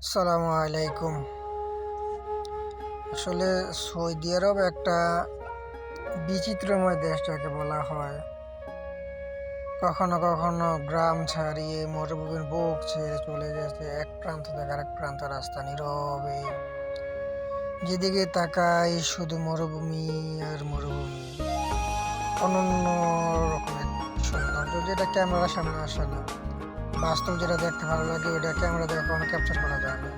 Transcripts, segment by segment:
আসসালামু আলাইকুম। আসলে সৌদি আরব একটা বিচিত্রময় দেশ যাকে বলা হয়। কখনো কখনো গ্রাম ছাড়িয়ে মরুভূমির বুক ছেড়ে চলে গেছে এক প্রান্ত থেকে আরেক প্রান্ত, রাস্তা নীরবে। যেদিকে তাকাই শুধু মরুভূমি আর মরুভূমি। অনন্য রকমের সৌন্দর্য যেটা ক্যামেরার সামনে আসে না। বাস্তব যেটা দেখতে ভালো লাগে ওইটা ক্যামেরা দিয়ে কখনো ক্যাপচার করা যায় না।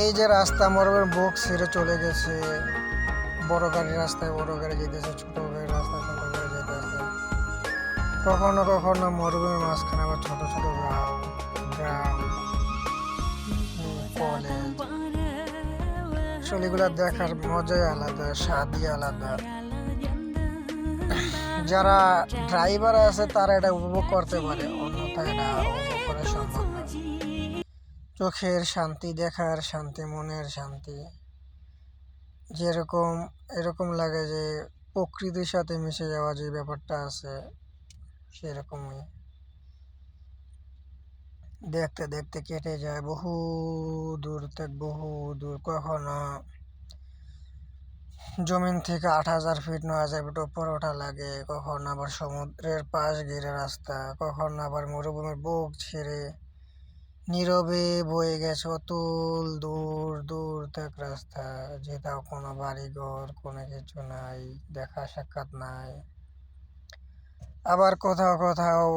এই যে রাস্তা মরুভূমির বুক ছেড়ে চলে গেছে, বড় গাড়ির রাস্তায় বড় গাড়ি যেতেছে, ছোট গাড়ির রাস্তায় ছোট গাড়ি যেতেছে। কখনো কখনো মরুভূমির মাঝখানে আবার ছোট ছোট গাঁও, গ্রাম, কলেজ। আসলে এগুলো দেখার মজাই আলাদা, স্বাদই আলাদা। যারা ড্রাইভার আছে তারা এটা উপভোগ করতে পারে, অন্যথায় এটা উপভোগ করা সম্ভব না। চোখের শান্তি, দেখার শান্তি, মনের শান্তি। যেরকম এরকম লাগে যে প্রকৃতির সাথে মিশে যাওয়া যে ব্যাপারটা আছে সেরকমই। দেখতে দেখতে কেটে যায় বহু দূর থেকে বহু দূর। কখনো জমিন থেকে 8,000 ফিট 9,000 ফিট উপরে ওঠা লাগে, কখনো আবার সমুদ্রের পাশ ঘিরে রাস্তা, কখনো আবার মরুভূমির বুক ছেড়ে নীরবে বয়ে গেছে অতুল দূর দূর থেকে রাস্তা, যেটাও কোনো বাড়িঘর কোনো কিছু নাই, দেখা সাক্ষাৎ নাই। আবার কোথাও কোথাও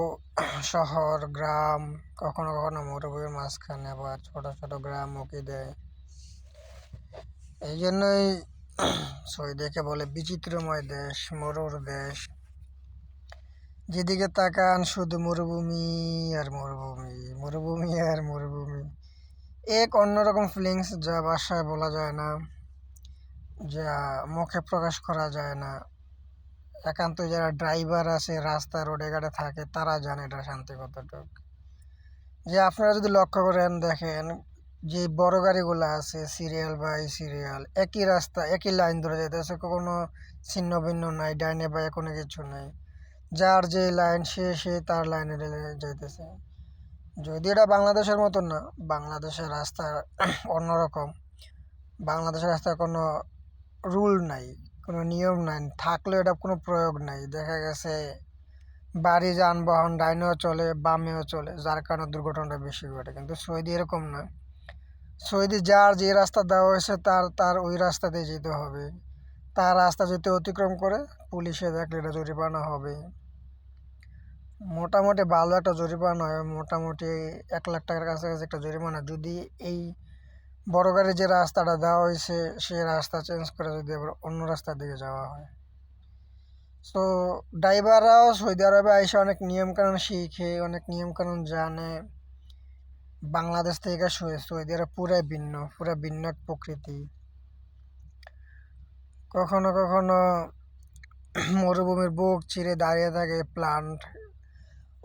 শহর গ্রাম, কখনো কখনো মরুভূমির মাঝখানে আবার ছোট ছোট গ্রাম উকি দেয়। এই জন্যই সৌদিকে বলে বিচিত্রময় দেশ, মরুর দেশ। যেদিকে তাকান শুধু মরুভূমি আর মরুভূমি, মরুভূমি আর মরুভূমি। এক অন্যরকম ফিলিংস যা ভাষায় বলা যায় না, যা মুখে প্রকাশ করা যায় না। একান্ত যারা ড্রাইভার আছে রাস্তা রোডে ঘাটে থাকে তারা জানে এটা শান্তি কতটুক। যে আপনারা যদি লক্ষ্য করেন দেখেন, যে বড় গাড়িগুলো আছে সিরিয়াল বাই সিরিয়াল একই রাস্তা একই লাইন ধরে যেতেছে, কোনো ছিন্ন ভিন্ন নাই, ডাইনে বাই কোনো কিছু নাই। যার যে লাইন সে তার লাইনে যাইতেছে। যদি এটা বাংলাদেশের মতো না, বাংলাদেশের রাস্তা অন্যরকম। বাংলাদেশের রাস্তায় কোনো রুল নাই, কোনো নিয়ম নাই, থাকলেও এটা কোনো প্রয়োগ নাই। দেখা গেছে বাড়ি যানবাহন ডাইনেও চলে বামেও চলে, যার কারণে দুর্ঘটনাটা বেশি ঘটে। কিন্তু সৌদি এরকম না। সৌদি যার যে রাস্তা দেওয়া হয়েছে তার তার ওই রাস্তা দিয়ে যেতে হবে। তার রাস্তা যদি অতিক্রম করে পুলিশে দেখলে এটা জরিমানা হবে। মোটামুটি ভালো একটা জরিমানা হয়, মোটামুটি 1 লাখ টাকার কাছাকাছি একটা জরিমানা, যদি এই বড় গাড়ির যে রাস্তাটা দেওয়া হয়েছে সেই রাস্তা চেঞ্জ করে যদি আবার অন্য রাস্তার দিকে যাওয়া হয়। তো ড্রাইভাররাও সৌদি আরবে এসে অনেক নিয়মকানুন শিখে, অনেক নিয়মকানুন জানে। বাংলাদেশ থেকে সৌদি আরব পুরা ভিন্ন এক প্রকৃতি। কখনো কখনো মরুভূমির বুক চিরে দাঁড়িয়ে থাকে প্লান্ট।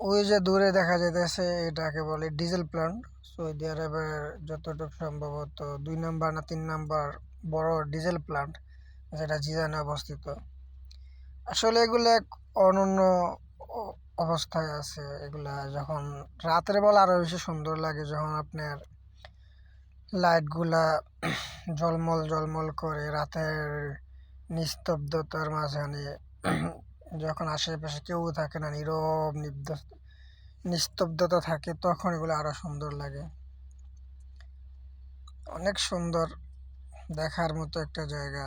ওই যে দূরে দেখা যাইতেছে এটাকে বলে ডিজেল প্লান্ট। সৌদি আরবের যতটুকু সম্ভবত 2 নাম্বার না 3 নাম্বার বড় ডিজেল প্লান্ট, যেটা জিজানে অবস্থিত। আসলে এগুলো এক অনন্য অবস্থায় আছে। এগুলা যখন রাতের বেলা আরো বেশি সুন্দর লাগে, যখন আপনার লাইটগুলা ঝলমল ঝলমল করে রাতের নিস্তব্ধতার মাঝখানে, যখন আশেপাশে কেউ থাকে না, নীরব নিস্তব্ধতা থাকে, তখন এগুলো আরো সুন্দর লাগে। অনেক সুন্দর, দেখার মতো একটা জায়গা।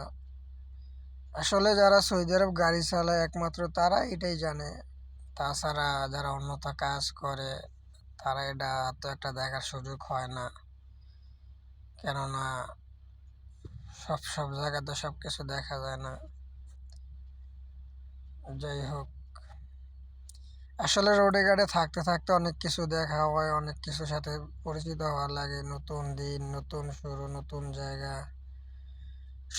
আসলে যারা সৌদি আরব গাড়ি চালায় একমাত্র তারা এটাই জানে। তাছাড়া যারা অন্যথা কাজ করে তারা এটা তো একটা দেখার সুযোগ হয় না, কেননা সব সব জায়গাতে সব কিছু দেখা যায় না। যাই হোক, আসলে রোডে ঘাটে থাকতে থাকতে অনেক কিছু দেখা হয়, অনেক কিছুর সাথে পরিচিত হওয়া লাগে। নতুন দিন, নতুন শুরু, নতুন জায়গা,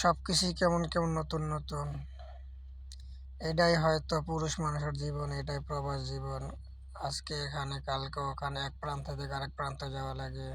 সব কিছুই কেমন কেমন নতুন নতুন। এটাই হয়তো পুরুষ মানুষের জীবন, এটাই প্রবাস জীবন। আজকে এখানে কালকে ওখানে, এক প্রান্ত থেকে আরেক প্রান্তে যাওয়া লাগে।